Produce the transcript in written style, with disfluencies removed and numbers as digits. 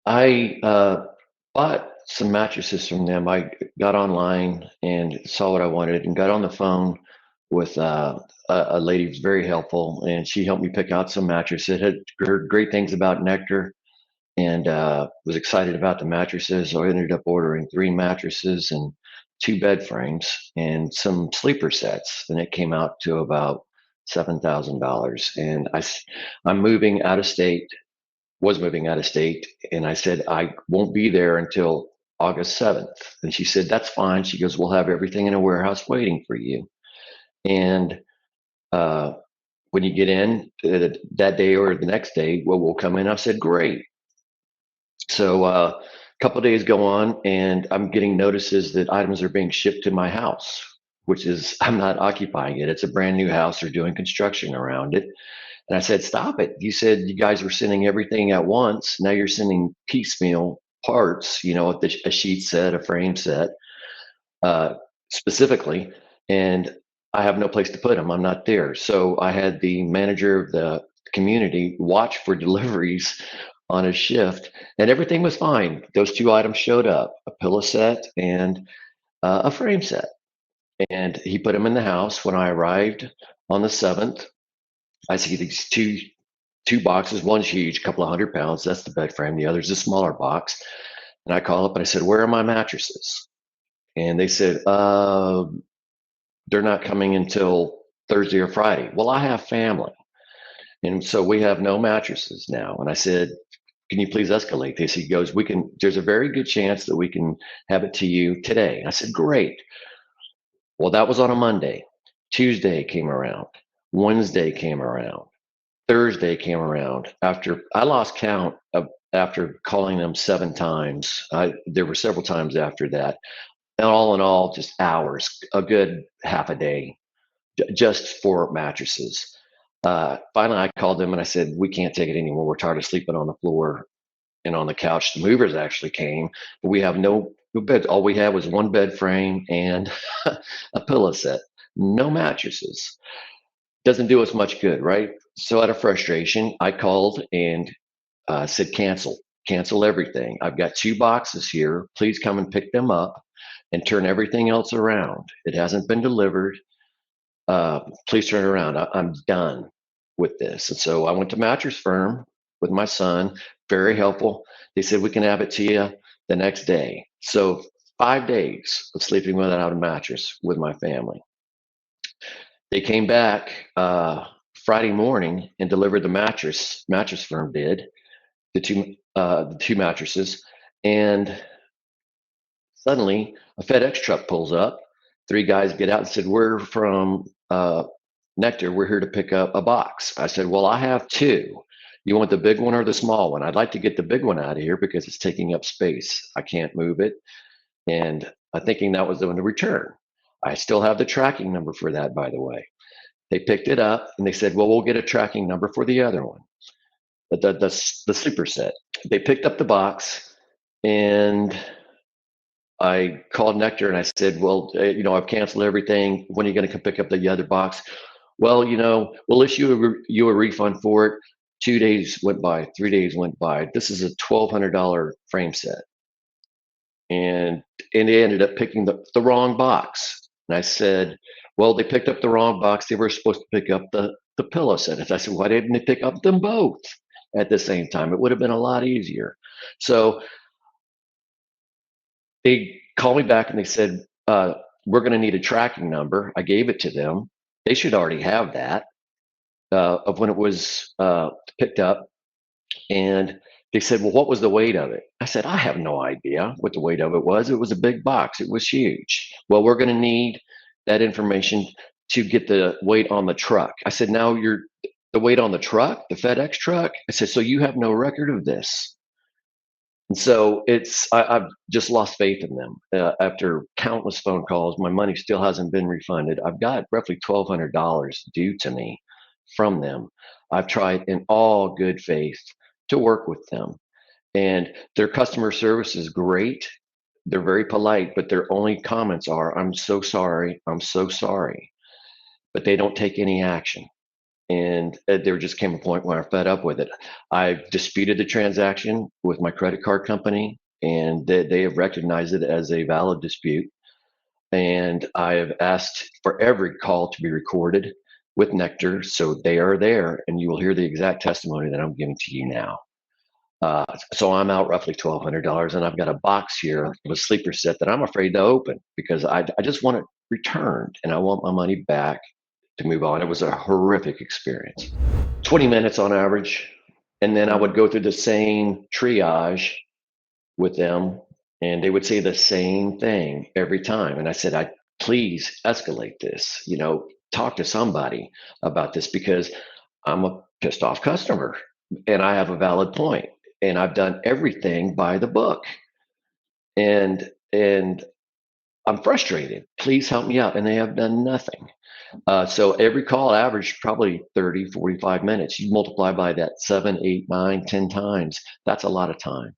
I bought some mattresses from them. I got online and saw what I wanted and got on the phone with a lady who's very helpful, and she helped me pick out some mattresses. Had heard great things about Nectar and was excited about the mattresses. So I ended up ordering three mattresses and two bed frames and some sleeper sets, and it came out to about $7,000. And I'm moving out of state, was moving out of state, and I said I won't be there until August 7th. And she said that's fine. She goes, we'll have everything in a warehouse waiting for you. And uh, when you get in that day or the next day, well, we'll come in. I said, great. So a couple of days go on, and I'm getting notices that items are being shipped to my house, which is I'm not occupying it. It's a brand new house. They're doing construction around it. And I said, stop it. You said you guys were sending everything at once. Now you're sending piecemeal parts, a sheet set, a frame set, uh, specifically. And I have no place to put them. I'm not there. So I had the manager of the community watch for deliveries on a shift, and everything was fine. Those two items showed up, a pillow set and a frame set. And he put them in the house. When I arrived on the 7th, I see these two boxes. One's huge, a couple of 100 pounds. That's the bed frame. The other's a smaller box. And I call up and I said, "Where are my mattresses?" And they said, "They're not coming until Thursday or Friday." Well, I have family, and so we have no mattresses now. And I said, "Can you please escalate this?" He goes, "We can. There's a very good chance that we can have it to you today." I said, "Great." Well, that was on a Monday. Tuesday came around. Wednesday came around. Thursday came around. After I lost count of after calling them 7 times. There were several times after that. And all in all, just hours, a good half a day, just for mattresses. Finally, I called them and I said, "We can't take it anymore. We're tired of sleeping on the floor and on the couch." The movers actually came, but we have no beds. All we had was one bed frame and a pillow set, no mattresses. Doesn't do us much good, right? So out of frustration, I called and said, cancel everything. I've got two boxes here. Please come and pick them up and turn everything else around. It hasn't been delivered. Please turn it around. I'm done with this. And so I went to Mattress Firm with my son, very helpful. They said, we can have it to you the next day. So 5 days of sleeping without a mattress with my family. They came back Friday morning and delivered the mattress. Mattress Firm did the two mattresses, and suddenly a FedEx truck pulls up. Three guys get out and said, "We're from Nectar. We're here to pick up a box." I said, "Well, I have two. You want the big one or the small one?" "I'd like to get the big one out of here because it's taking up space. I can't move it." And I'm thinking that was the one to return. I still have the tracking number for that, by the way. They picked it up and they said, "Well, we'll get a tracking number for the other one, the sleeper set." They picked up the box, and I called Nectar and I said, "Well, I've canceled everything. When are you going to come pick up the other box?" "Well, we'll issue you a refund for it." 2 days went by, 3 days went by. This is a $1,200 frame set. And they ended up picking the wrong box. And I said, "Well, they picked up the wrong box. They were supposed to pick up the pillow set." And I said, "Why didn't they pick up them both at the same time? It would have been a lot easier." So they called me back and they said, "We're going to need a tracking number." I gave it to them. They should already have that of when it was picked up. And they said, "Well, what was the weight of it?" I said, "I have no idea what the weight of it was. It was a big box. It was huge." "Well, we're going to need that information to get the weight on the truck." I said, "Now you're the weight on the truck, the FedEx truck?" I said, "So you have no record of this?" And so I've just lost faith in them. After countless phone calls, my money still hasn't been refunded. I've got roughly $1,200 due to me from them. I've tried in all good faith to work with them, and their customer service is great. They're very polite, but their only comments are, "I'm so sorry. I'm so sorry." But they don't take any action. And there just came a point where I fed up with it. I disputed the transaction with my credit card company, and they have recognized it as a valid dispute. And I have asked for every call to be recorded with Nectar, so they are there, and you will hear the exact testimony that I'm giving to you now. So I'm out roughly $1,200, and I've got a box here of a sleeper set that I'm afraid to open because I just want it returned, and I want my money back to move on. It was a horrific experience. 20 minutes on average, and then I would go through the same triage with them, and they would say the same thing every time. And I said, I please escalate this, talk to somebody about this because I'm a pissed off customer and I have a valid point and I've done everything by the book. And I'm frustrated. Please help me out. And they have done nothing. So every call averaged probably 30, 45 minutes. You multiply by that 7, 8, 9, 10 times. That's a lot of time.